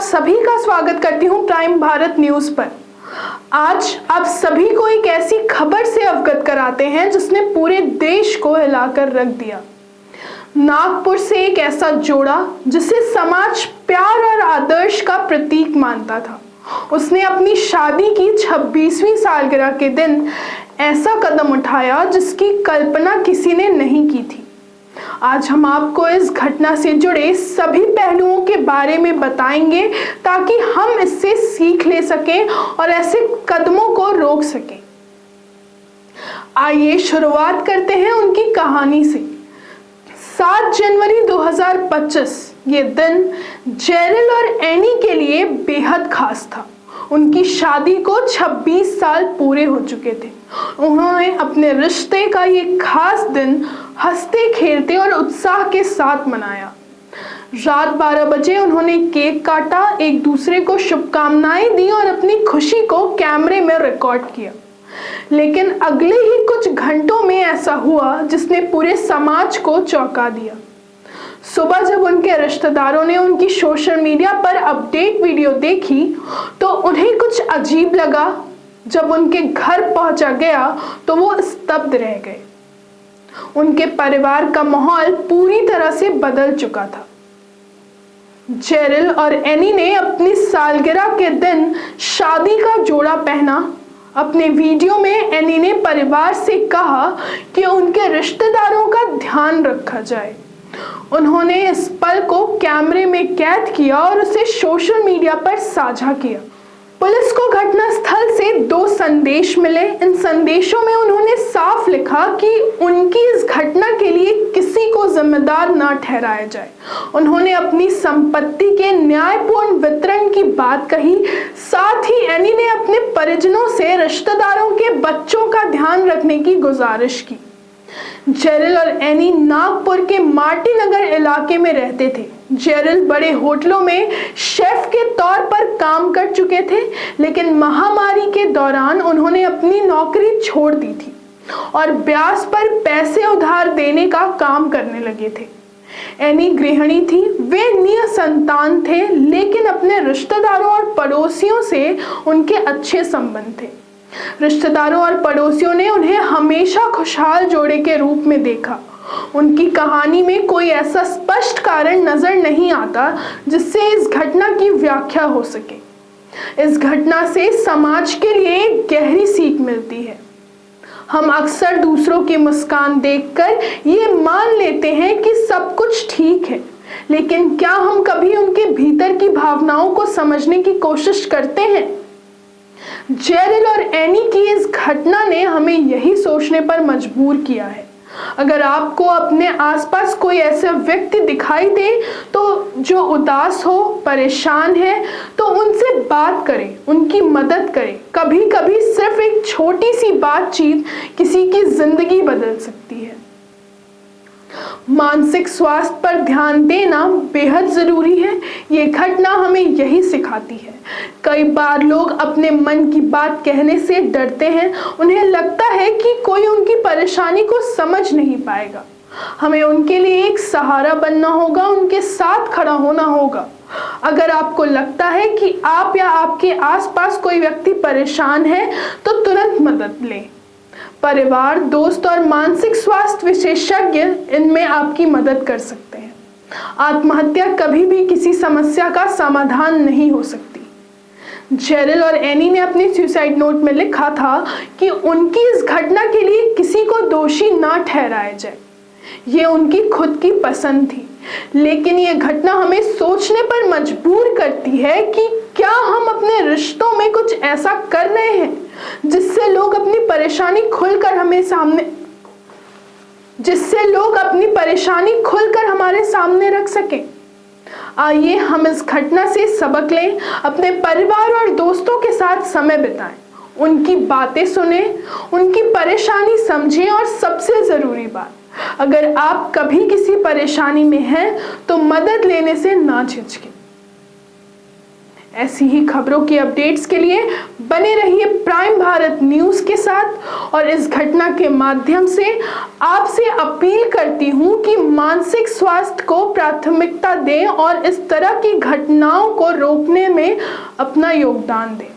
सभी का स्वागत करती हूं प्राइम भारत न्यूज पर। आज आप सभी को एक ऐसी खबर से अवगत कराते हैं जिसने पूरे देश को हिलाकर रख दिया। नागपुर से एक ऐसा जोड़ा जिसे समाज प्यार और आदर्श का प्रतीक मानता था, उसने अपनी शादी की 26वीं सालगिरह के दिन ऐसा कदम उठाया जिसकी कल्पना किसी ने नहीं की थी। आज हम आपको इस घटना से जुड़े सभी पहलुओं के बारे में बताएंगे ताकि हम इससे सीख ले सकें और ऐसे कदमों को रोक सकें। आइए शुरुआत करते हैं उनकी कहानी से। 7 जनवरी 2025 ये दिन जेरिल और एनी के लिए बेहद खास था। उनकी शादी को 26 साल पूरे हो चुके थे। उन्होंने अपने रिश्ते का ये खास दिन हंसते खेलते और उत्साह के साथ मनाया। रात 12 बजे उन्होंने केक काटा, एक दूसरे को शुभकामनाएं दी और अपनी खुशी को कैमरे में रिकॉर्ड किया। लेकिन अगले ही कुछ घंटों में ऐसा हुआ जिसने पूरे समाज को चौंका दिया। सुबह जब उनके रिश्तेदारों ने उनकी सोशल मीडिया पर अपडेट वीडियो देखी तो उन्हें कुछ अजीब लगा। जब उनके घर पहुंचा गया तो वो स्तब्ध रह गए। उनके परिवार का माहौल पूरी तरह से बदल चुका था। जेरिल और एनी ने अपनी सालगिरह के दिन शादी का जोड़ा पहना। अपने वीडियो में एनी ने परिवार से कहा कि उनके रिश्तेदारों का ध्यान रखा जाए। उन्होंने इस पल को कैमरे में कैद किया और उसे सोशल मीडिया पर साझा किया। पुलिस को घटनास्थल से 2 संदेश मिले। इन संदेशों में उन्होंने साफ लिखा कि उनकी इस घटना के लिए किसी को जिम्मेदार न ठहराया जाए। उन्होंने अपनी संपत्ति के न्यायपूर्ण वितरण की बात कही। साथ ही एनी ने अपने परिजनों से रिश्तेदारों के बच्चों का ध्यान रखने की गुजारिश की। जेरिल और एनी नागपुर के मार्टी नगर इलाके में रहते थे। जेरिल बड़े होटलों में शेफ के तौर पर काम कर चुके थे, लेकिन महामारी के दौरान उन्होंने अपनी नौकरी छोड़ दी थी और ब्याज पर पैसे उधार देने का काम करने लगे थे। एनी गृहिणी थी, वे निसंतान थे, लेकिन अपने रिश्तेदारों और पड़ोसियों से उनके अच्छे संबंध थे। रिश्तेदारों और पड़ोसियों ने उन्हें हमेशा खुशहाल जोड़े के रूप में देखा। उनकी कहानी में कोई ऐसा स्पष्ट कारण नजर नहीं आता जिससे इस घटना की व्याख्या हो सके। इस घटना से समाज के लिए एक गहरी सीख मिलती है। हम अक्सर दूसरों की मुस्कान देखकर ये मान लेते हैं कि सब कुछ ठीक है, लेकिन क्या हम कभी उनके भीतर की भावनाओं को समझने की कोशिश करते हैं? जेरिल और एनी की इस घटना ने हमें यही सोचने पर मजबूर किया है। अगर आपको अपने आसपास कोई ऐसा व्यक्ति दिखाई दे तो जो उदास हो, परेशान है, तो उनसे बात करें, उनकी मदद करें। कभी कभी सिर्फ एक छोटी सी बातचीत किसी की जिंदगी बदल सकती है। मानसिक स्वास्थ्य पर ध्यान देना बेहद जरूरी है। ये घटना हमें यही सिखाती है। कई बार लोग अपने मन की बात कहने से डरते हैं। उन्हें लगता है कि कोई उनकी परेशानी को समझ नहीं पाएगा। हमें उनके लिए एक सहारा बनना होगा, उनके साथ खड़ा होना होगा। अगर आपको लगता है कि आप या आपके आसपास कोई व्यक्ति परेशान है तो तुरंत मदद लें। परिवार, दोस्त और मानसिक स्वास्थ्य विशेषज्ञ इनमें आपकी मदद कर सकते हैं। आत्महत्या कभी भी किसी समस्या का समाधान नहीं हो सकती। जेरिल और एनी ने अपने सुसाइड नोट में लिखा था कि उनकी इस घटना के लिए किसी को दोषी ना ठहराया जाए। ये उनकी खुद की पसंद थी, लेकिन ये घटना हमें सोचने पर मजबूर करती है कि क्या हम अपने रिश्तों में कुछ ऐसा कर रहे हैं जिससे लोग अपनी परेशानी खुलकर हमारे सामने रख सकें। आइए हम इस घटना से सबक लें, अपने परिवार और दोस्तों के साथ समय बिताएं, उनकी बातें सुने, उनकी परेशानी समझें और सबसे जरूरी बात, अगर आप कभी किसी परेशानी में हैं तो मदद लेने से ना झिझकें। ऐसी ही खबरों की अपडेट्स के लिए बने रहिए प्राइम भारत न्यूज़ के साथ। और इस घटना के माध्यम से आपसे अपील करती हूं कि मानसिक स्वास्थ्य को प्राथमिकता दें और इस तरह की घटनाओं को रोकने में अपना योगदान दें।